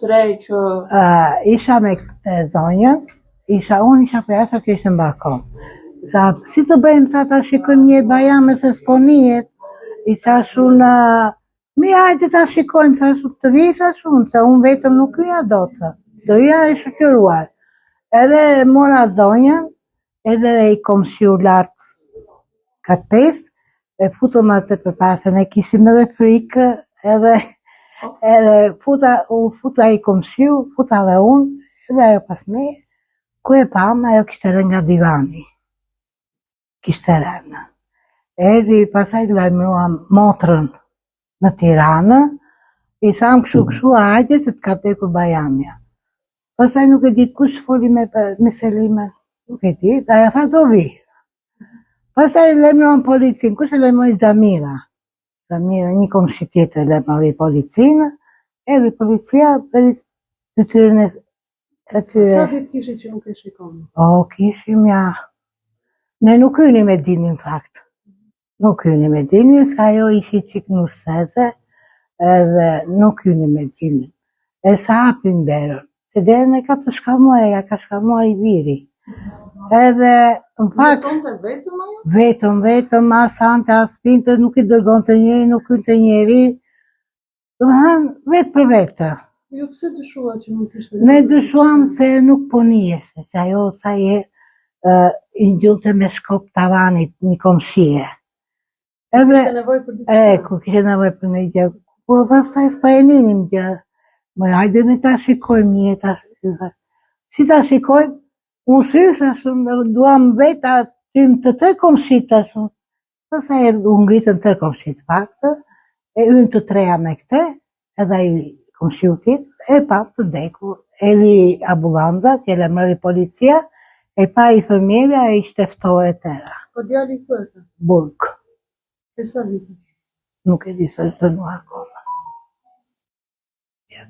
Tre që... Isha me zonjën, unë isha për jashtë që ishte në balkon. Sa, si të bëjmë sa ta shikojmë një bajame se s'po njihet, i thash unë, mi hajde ta shikojmë, thash të vi, thash unë, se unë vetëm nuk hyja dot, do hyja e shoqëruar. Edhe mora zonjën, edhe i kom shiu lartë katë pesë, e futëm atë për pasën, e kishim edhe frikë, edhe futa i kom shiu, futa dhe unë, edhe ajo pas me, ku e pam, ajo kishte rënë nga divani. Kishte rënë. Eri pasaj lajmëruam motrën në Tiranë, i tham këshu, hajde se t'ka tekur bajamja. Pasaj nuk e ditë kush foli me Selimen, nuk e ditë, aja tha do vi. Pasaj lajmëruam policin, kush e lajmëroi Zamira? Zamira, një komshi tjetër lajmëroi policinë, edhe policia për të tyrën e tyre. Sa ditë kishit që nuk e shikoni? Kishim ja... Ne nuk hynim me dinin fakt. Nuk hynim me dinin, sa ajo ishi qik nurseze, edhe nuk hynim me dinin. E sa hapin derën, se derën e ka të shkalmuar, ja ka shkalmuar i viri. Edhe, në fakt... Vetonte vetëm ajo? Vetëm, as hante, as pinte, nuk i dërgonte njëri, nuk hynte njëri. Vetë për vetë. Jo, pse dyshuat që nuk ishte? Ne dyshuam se nuk po njështe, se ajo sa i njëlte me shkop tavanit një komshie. Kishte nevoj për diçka? Ku kishte nevoj për një gjë. Po pastaj s'pa e ninim gjë. Më hajde me ta shikojmë një, si ta shikojmë, unë sy, duam veta të tërë komshit, pastaj u ngritën tërë komshit faktë, e unë të treja me këte, edhe i komshiu tjetë, e pa të dekur. Eli ambulanza, që e mërë policia, e pa i fëmjera e i shteftore tëra. Po djali ku e ka? Burg. E sa vite? Nuk e di se të nuar akoma.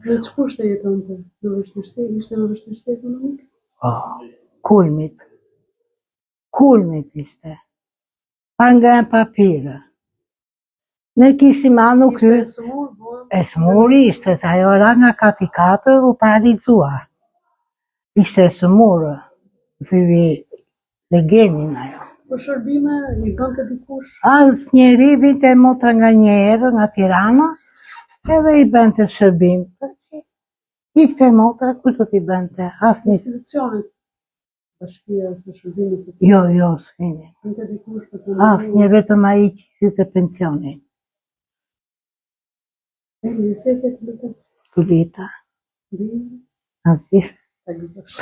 Në që kushte jeton të? Në vështirësi? Ishte në vështirësi ekonomike? Kulmit. Kulmit ishte. Pa nga e papirë. Ne kishim anu kërë... Ishte smur, vuan? E smur ishte, se ajo ra nga kati 4 u paralizua. Ishte smurë. Thyvi legenin ajo. Po shërbime, i bënë të dikush? As njeri vinte motra nga njerë, nga Tirana, edhe i bënë të shërbim. Ikte motra, ku të t'i bënë të? Institucionet? Bashkia se shërbime se të... Jo, s'keni. Bënë të dikush për të... As një vetëm a i që të pensionin. Nëse e këtë të të? Kulita. Bënë? Asif. Ta gëzosh.